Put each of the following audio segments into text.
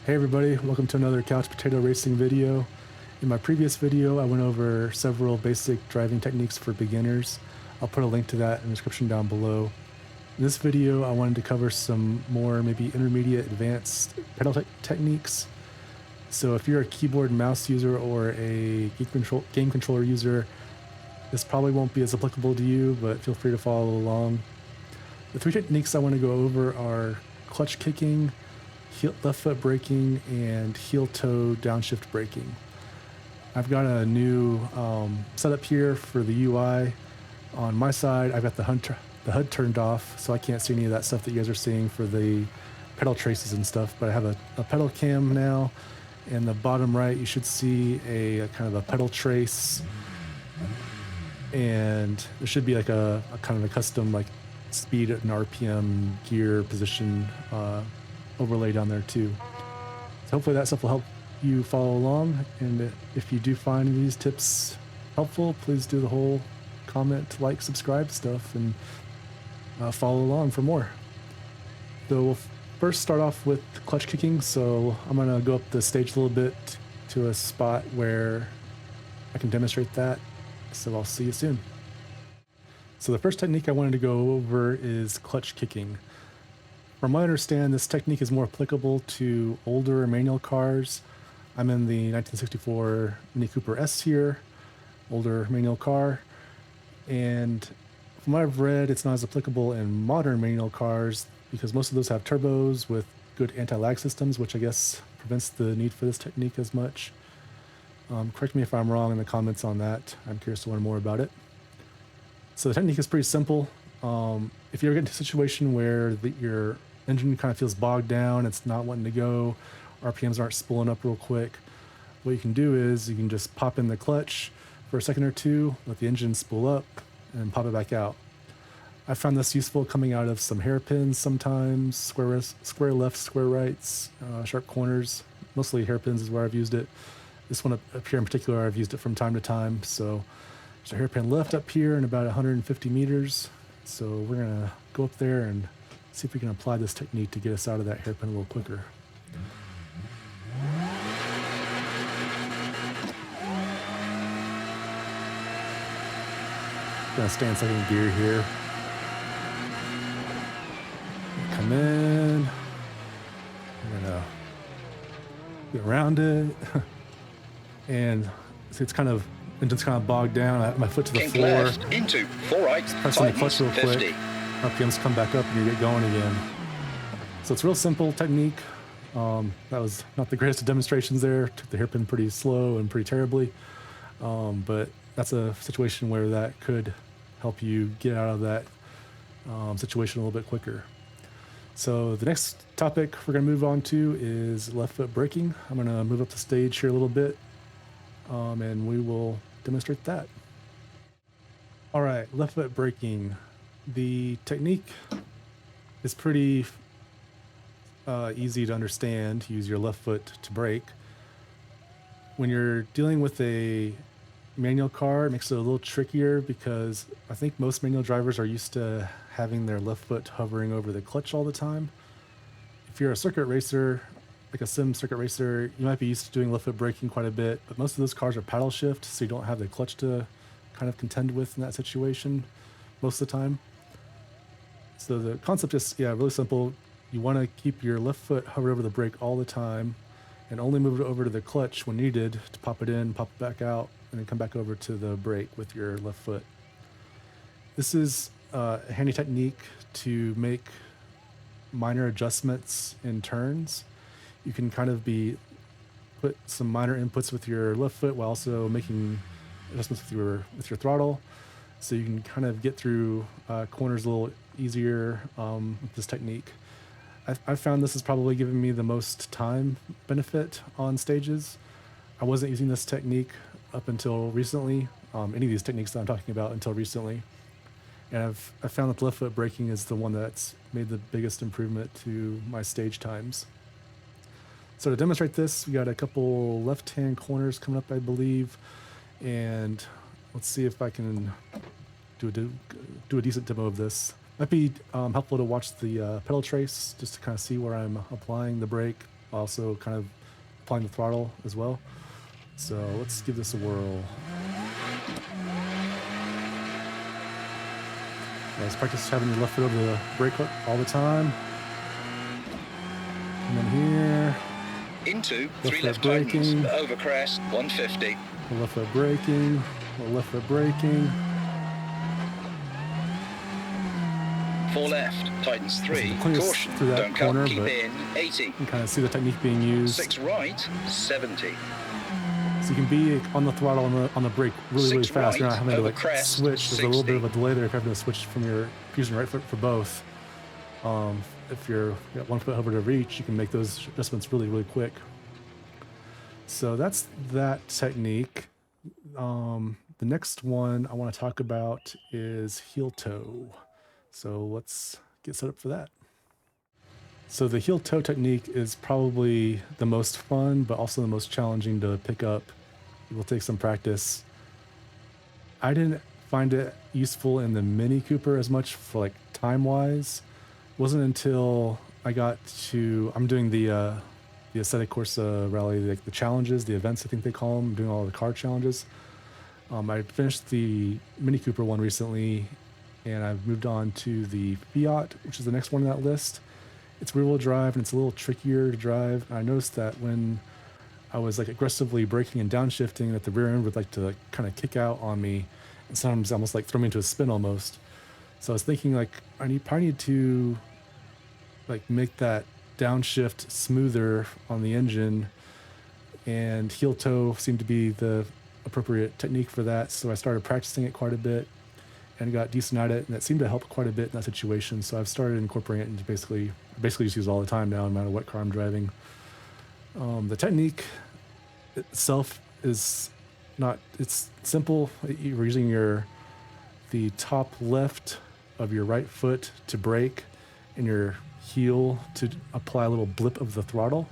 Hey everybody, welcome to another couch potato racing video. In my previous video, I went over several basic driving techniques for beginners. I'll put a link to that in the description down below. In this video, I wanted to cover some more maybe intermediate advanced pedal techniques. So if you're a keyboard and mouse user or a game controller user, this probably won't be as applicable to you, but feel free to follow along. The three techniques I want to go over are clutch kicking, left foot braking, and heel toe downshift braking. I've got a new setup here for the UI. On my side, I've got the HUD turned off, so I can't see any of that stuff that you guys are seeing for the pedal traces and stuff, but I have a pedal cam now. In the bottom right, you should see a kind of a pedal trace, and there should be like a kind of a custom like speed and RPM gear position overlay down there too. So hopefully that stuff will help you follow along, and if you do find these tips helpful, please do the whole comment, like, subscribe stuff, and follow along for more. So we'll first start off with clutch kicking. So I'm gonna go up the stage a little bit to a spot where I can demonstrate that. So I'll see you soon. So the first technique I wanted to go over is clutch kicking. From what I understand, this technique is more applicable to older manual cars. I'm in the 1964 Mini Cooper S here, older manual car. And from what I've read, it's not as applicable in modern manual cars because most of those have turbos with good anti-lag systems, which I guess prevents the need for this technique as much. Correct me if I'm wrong in the comments on that. I'm curious to learn more about it. So the technique is pretty simple. If you ever get into a situation where your engine kind of feels bogged down, it's not wanting to go, RPMs aren't spooling up real quick, what you can do is you can just pop in the clutch for a second or two, let the engine spool up, and pop it back out. I found this useful coming out of some hairpins sometimes, square lefts, square rights, sharp corners. Mostly hairpins is where I've used it. This one up here in particular, I've used it from time to time. So there's a hairpin left up here in about 150 meters. So we're gonna go up there and see if we can apply this technique to get us out of that hairpin a little quicker. Gonna stay in second gear here. Come in. I'm gonna get around it. And see, it's kind of bogged down. I have my foot to the Kink floor. Left into 4 right. Pressing the clutch real quick. RPMs come back up and you get going again. So it's a real simple technique. That was not the greatest of demonstrations there. Took the hairpin pretty slow and pretty terribly. But that's a situation where that could help you get out of that situation a little bit quicker. So the next topic we're going to move on to is left foot braking. I'm going to move up the stage here a little bit, and we will demonstrate that. All right, left foot braking. The technique is pretty easy to understand. Use your left foot to brake. When you're dealing with a manual car, it makes it a little trickier because I think most manual drivers are used to having their left foot hovering over the clutch all the time. If you're a circuit racer, like a sim circuit racer, you might be used to doing left foot braking quite a bit, but most of those cars are paddle shift, so you don't have the clutch to kind of contend with in that situation most of the time. So the concept is, really simple. You want to keep your left foot hovered over the brake all the time and only move it over to the clutch when needed to pop it in, pop it back out, and then come back over to the brake with your left foot. This is a handy technique to make minor adjustments in turns. You can kind of put some minor inputs with your left foot while also making adjustments with your throttle, so you can kind of get through corners a little easier with this technique. I've found this has probably given me the most time benefit on stages. I wasn't using this technique up until recently, any of these techniques that I'm talking about until recently. And I've found that the left foot braking is the one that's made the biggest improvement to my stage times. So to demonstrate this, we got a couple left-hand corners coming up, I believe. And let's see if I can do a decent demo of this. Might be helpful to watch the pedal trace just to kind of see where I'm applying the brake also kind of applying the throttle as well. So let's give this a whirl. Let's practice having your left foot over the brake hook all the time. And then here. Into 3 left tightens, over crest, 150. Left foot braking, left foot braking. 4 left, tightens 3, caution, through that don't corner, cut, keep in, 80. You can kind of see the technique being used. 6 right, 70. So you can be on the throttle on the brake really fast. Right, You're not having to like crest, switch. 60. There's a little bit of a delay there if you're having to switch from your using your right foot for both. If you're got 1 foot over to reach, you can make those adjustments really quick. So that's that technique. The next one I want to talk about is heel toe. So let's get set up for that. So the heel toe technique is probably the most fun, but also the most challenging to pick up. It will take some practice. I didn't find it useful in the Mini Cooper as much for like time-wise. It wasn't until I got to, I'm doing the Assetto Corsa rally, like the challenges, the events I think they call them, I'm doing all the car challenges. I finished the Mini Cooper one recently, and I've moved on to the Fiat, which is the next one on that list. It's rear-wheel drive, and it's a little trickier to drive. I noticed that when I was like aggressively braking and downshifting, that the rear end would like to kind of kick out on me, and sometimes almost like throw me into a spin almost. So I was thinking like I probably need to like make that downshift smoother on the engine, and heel toe seemed to be the appropriate technique for that. So I started practicing it quite a bit and got decent at it, and that seemed to help quite a bit in that situation. So I've started incorporating it into basically just use it all the time now, no matter what car I'm driving. The technique itself is not, it's simple. You're using the top left of your right foot to brake and your heel to apply a little blip of the throttle.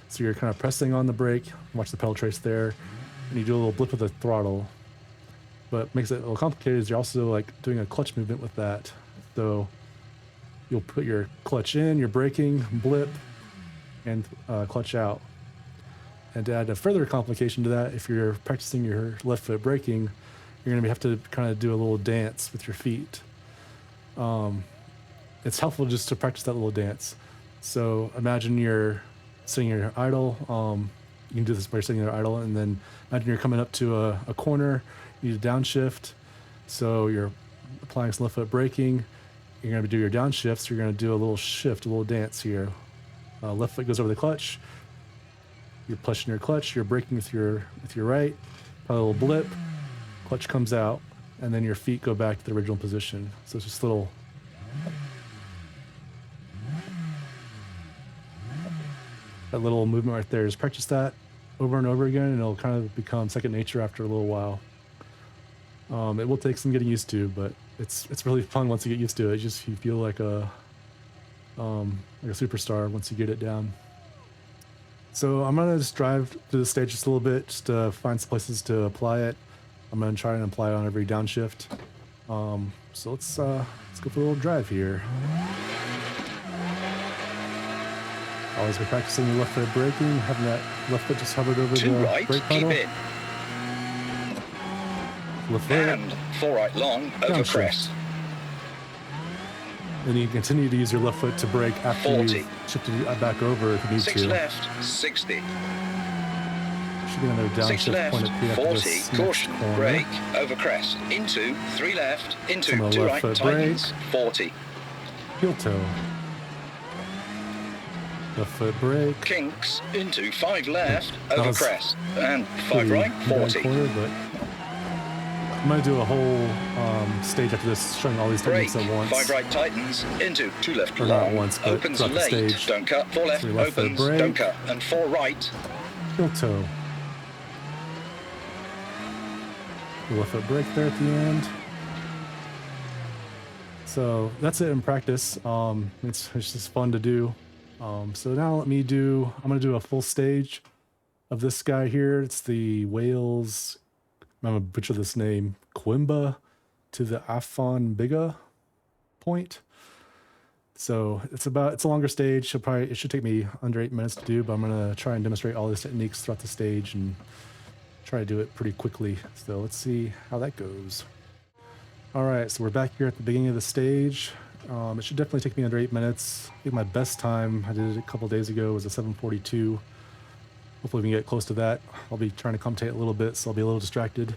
So you're kind of pressing on the brake, watch the pedal trace there, and you do a little blip of the throttle. But makes it a little complicated is you're also like doing a clutch movement with that. So you'll put your clutch in, you're braking, blip, and clutch out. And to add a further complication to that, if you're practicing your left foot braking, you're going to have to kind of do a little dance with your feet. It's helpful just to practice that little dance. So imagine you're sitting here idle. You can do this by sitting there idle, and then imagine you're coming up to a corner. You need a downshift, so you're applying some left foot braking. You're going to do your downshift, so you're going to do a little shift, a little dance here. Left foot goes over the clutch. You're pushing your clutch. You're braking with your right. Probably a little blip. Clutch comes out, and then your feet go back to the original position. So it's just a little. That little movement right there. Just practice that over and over again, and it'll kind of become second nature after a little while. It will take some getting used to, but it's really fun once you get used to it. You feel like a superstar once you get it down. So I'm gonna just drive through the stage just a little bit, just to find some places to apply it. I'm gonna try and apply it on every downshift. So let's go for a little drive here. Always be practicing your left foot braking, having that left foot just hovered over the right, brake pedal. Keep in. Left foot. And 4 right long, over crest. Then you can continue to use your left foot to brake after 40. you've shifted it back over if you need 6 to. left, 60. Should be another 6 downshift left, point at 40, caution, corner. brake, over crest, into, 3 left, into, Some 2 left right, foot tightens, 40. Heel toe. Left foot brake. Kinks, into, 5 left, over was crest, and 5 Pretty right, bad 40. corner, but I'm going to do a whole stage after this showing all these Brake, techniques at once. 5 right tightens, into, 2 left Or not long, once, but opens throughout the late, stage. don't cut, 4 left, 3 left foot opens, brake. don't cut, and 4 right. Heel toe. Left foot brake there at the end. So that's it in practice. It's just fun to do. So now I'm going to do a full stage of this guy here. It's the Wales, I'm going to butcher this name, Coimbra to the Afon Biga point. So it's a longer stage. It should take me under 8 minutes to do, but I'm gonna try and demonstrate all these techniques throughout the stage and try to do it pretty quickly. So let's see how that goes. All right, so we're back here at the beginning of the stage. It should definitely take me under 8 minutes. I think my best time, I did it a couple days ago, was a 7:42. Hopefully we can get close to that. I'll be trying to commentate a little bit, so I'll be a little distracted.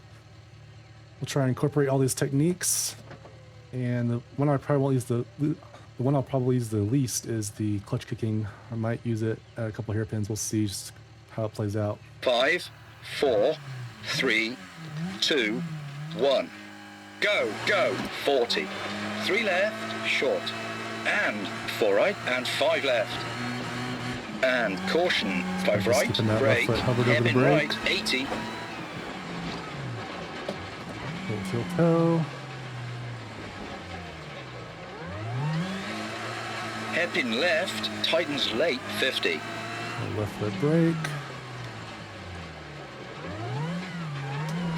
We'll try and incorporate all these techniques. And the one I probably won't use the one I'll probably use the least is the clutch kicking. I might use it at a couple hairpins. We'll see just how it plays out. 5, 4, 3, 2, 1. Go, go, 40. 3 left, short. And 4 right, and 5 left. And caution, 5 right, brake, hairpin right, 80. Heel toe. Hairpin left, tightens late, 50. Left foot brake.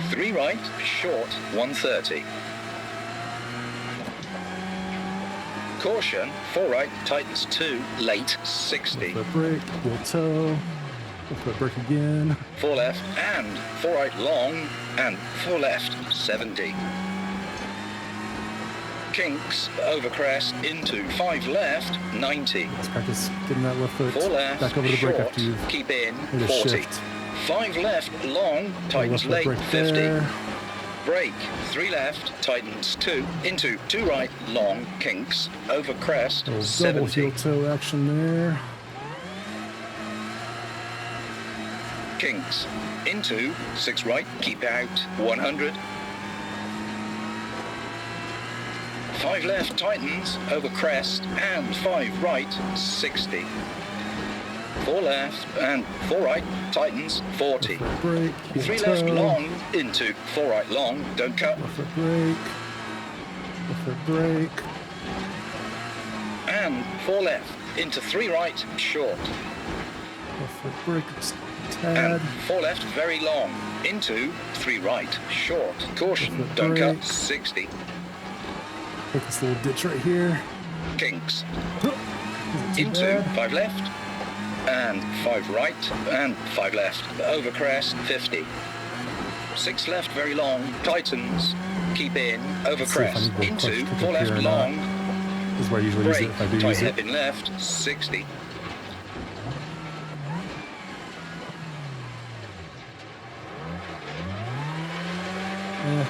3 right, short, 130. Caution, 4 right, tightens 2, late, 60. Left foot brake, heel toe. Left foot brake again. 4 left, and 4 right, long, and 4 left, 70. Kinks, over crest, into 5 left, 90. Let's practice getting that left foot 4 left, back over the brake short, after you've keep in, made a 40. shift. 5 left, long, tightens Left late, foot brake 50. there. Brake, 3 left, tightens 2, into 2 right, long, kinks, over crest, Little double 70. heel toe action there. Kinks, into 6 right, keep out, 100. 5 left, tightens, over crest, and 5 right, 60. 4 left, and 4 right, tightens, 40. Left foot brake, heel 3 toe. left, long, into 4 right, long, don't cut. Left foot brake. Left foot brake. And 4 left, into 3 right, short. Left foot brake. Just a And tad. 4 left, very long, into 3 right, short. Caution, Left foot don't brake. cut, 60. Take this little ditch right here. Kinks, Isn't too into bad. 5 left, and 5 right, and 5 left, over crest, 50. 6 left, very long, tightens, keep in, over Let's see if I crest, need the clutch into kick 4 up left, here or not. long, This is where I usually use it brake, if I do tight use it. hairpin left, 60. Eh,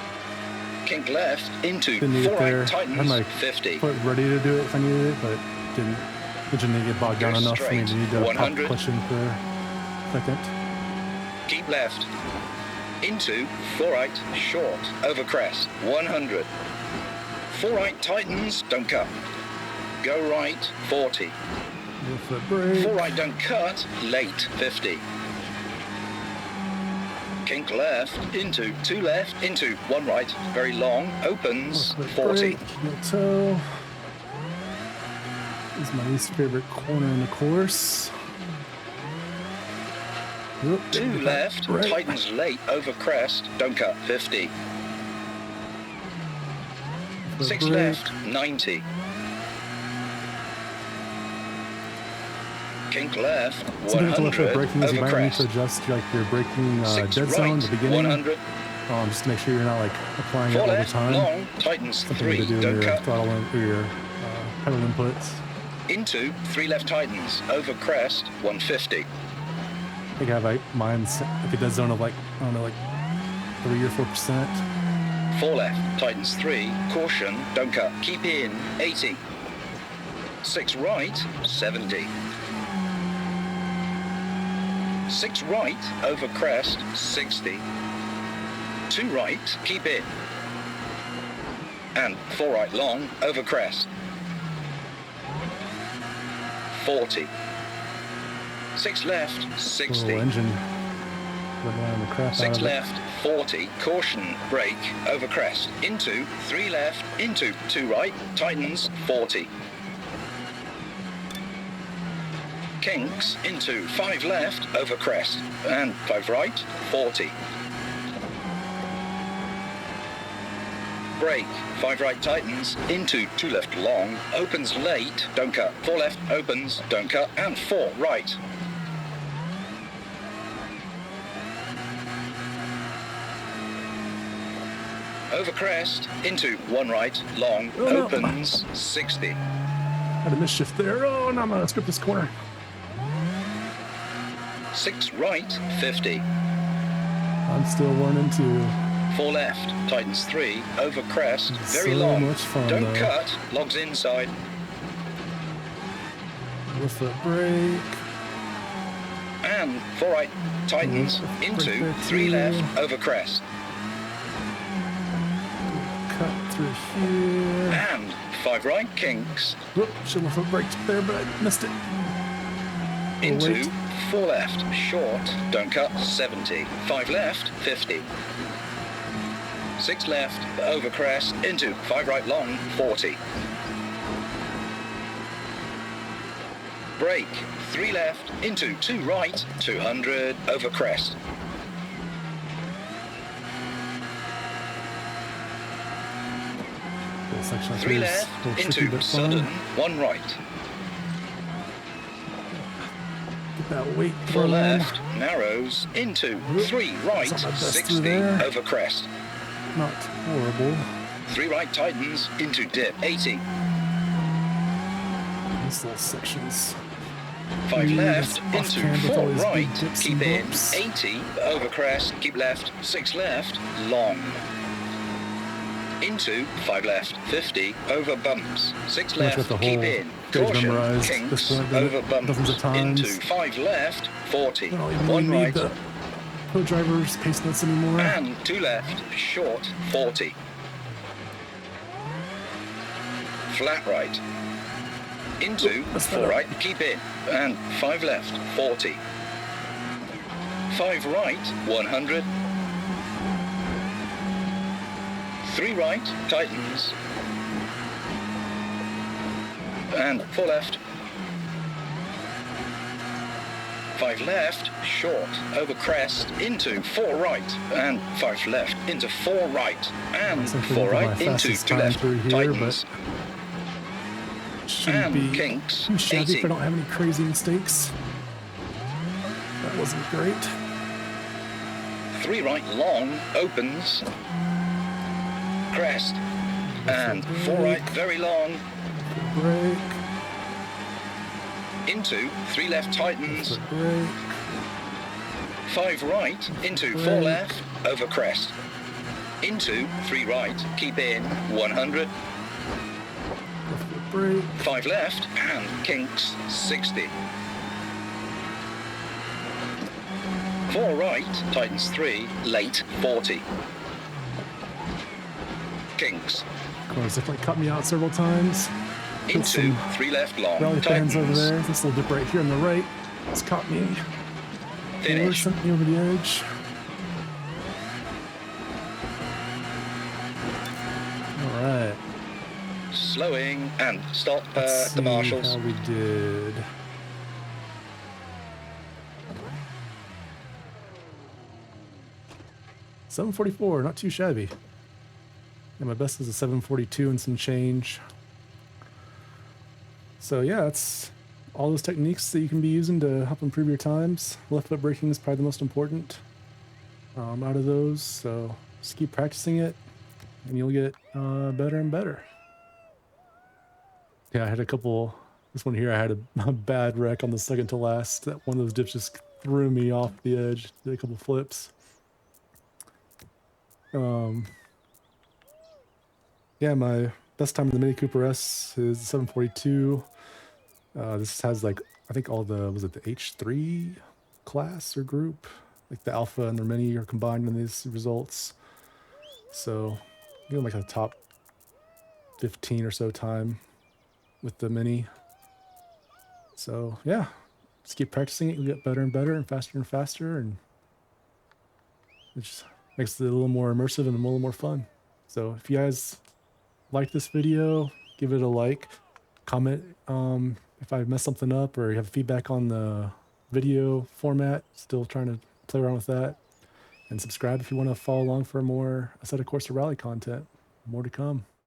Kink left, into didn't need 4 it there. right, I had tightens, my 50. foot ready to do it if I needed it, but didn't get bogged down Go enough for me to straight, need to pop the 100. clutch in for a second. Keep left, into 4 right, short, over crest, 100. 4 right, tightens, don't cut. Go right, 40. Left foot brake. 4 right, don't cut, late, 50. Kink left, into 2 left, into 1 right, very long, opens, Left foot 40. brake. Heel toe. This is my least favorite corner in the course. Oop, 2 left, brake. tightens late, over crest, don't cut, 50. Foot 6 brake. left, 90. Kink left, Sometimes the left foot 100, braking is you over might need to crest. adjust like your braking 6 dead zone right, at the beginning, 100. just to make sure you're not like applying it 4 all the left, time. long, tightens Something 3, to do in don't your cut. throttle or your pedal inputs. Into 3 left, tightens, over crest, 150. I think I have like mine set, like a dead zone of like, I don't know, like 3 or 4%. 4 left, tightens 3, caution, don't cut. Keep in, 80. 6 right, 70. 6 right, over crest, 60. 2 right, keep in. And 4 right, long, over crest. 40. 6 left, 60. Little engine running the crap out 6 of it. left, 40, caution, brake, over crest, into 3 left, into 2 right, tightens, 40. Kinks, into 5 left, over crest, and 5 right, 40. brake, 5 right tightens, into 2 left long, opens late, don't cut, 4 left, opens, don't cut, and 4 right. Over crest, into 1 right, long, Oh, no. opens, 60. Had a mischief there. Oh, no, I'm gonna skip this corner. 6 right, 50. I'm still learning to. 4 left, tightens 3, over crest, very So long, much fun, don't though. cut, logs inside, With the brake. and 4 right, tightens, Brake into there 3 too. left, over crest, Cut through here. and 5 right, kinks, Whoop, should have foot braked there, but I missed it. into wait. 4 left, short, don't cut, 70, 5 left, 50, 6 left, over crest, into 5 right long, 40, brake, 3 left, into 2 right, 200, over crest, Little section up 3 here is left, a little tricky, into but sudden, fun. 1 right, Get that weight 4 going. left, narrows, into 3 right, That's not my best 60, through there. over crest, Not horrible. 3 right tightens, into dip, 80, These little sections. 5 Ooh, left, that's into off-camber with 4 all these big right, dips keep and in, bumps. 80, over crest, keep left, 6 left, long, into 5 left, 50, over bumps, 6 Pretty much left, got the keep whole in, page caution, memorized at this kinks, point, done it over bumps, dozens of times. into 5 left, 40, I don't even 1 really need right, the pro driver's pace notes anymore. and 2 left, short, 40, flat right, into That's 4 better. right, keep in, and 5 left, 40, 5 right, 100, 3 right, tightens, and 4 left, 5 left, short, over crest, into 4 right, and 5 left, into 4 right, and That's actually 4 my right, into fastest 2 time left, through here, tightens, Shouldn't and be kinks, too shabby if 80. I don't have any crazy mistakes. That wasn't great. 3 right, long, opens, crest, and 4 right, very long, Brake. into 3 left, tightens, Foot brake. 5 right, into 4 Brake. left, over crest, into 3 right, keep in, 100, Left foot brake. 5 left, and kinks, 60. 4 right, tightens 3, late, 40. Kinks, Of course, definitely cut me out several times. Put into some 3 left, long, rally pans over tightens, there. This little dip right here on the right. It's caught me. finish, Sent me over the edge. All right. slowing, and stop Let's the see marshals. how we did. $744, not too shabby. And my best is a 742 and some change. So yeah, that's all those techniques that you can be using to help improve your times. Left foot braking is probably the most important out of those. So just keep practicing it, and you'll get better and better. Yeah, I had a couple. This one here, I had a bad wreck on the second to last. That one of those dips just threw me off the edge. Did a couple flips. Yeah, my best time in the Mini Cooper S is 742. This has like, I think all the, was it the H3 class or group? Like the Alpha and the Mini are combined in these results. So, you know, like a top 15 or so time with the Mini. So, yeah, just keep practicing it. You'll get better and better and faster, and it just makes it a little more immersive and a little more fun. So, if you guys like this video, give it a like, comment if I messed something up, or you have feedback on the video format. Still trying to play around with that. And subscribe if you want to follow along for more Assetto Corsa Rally content. more to come.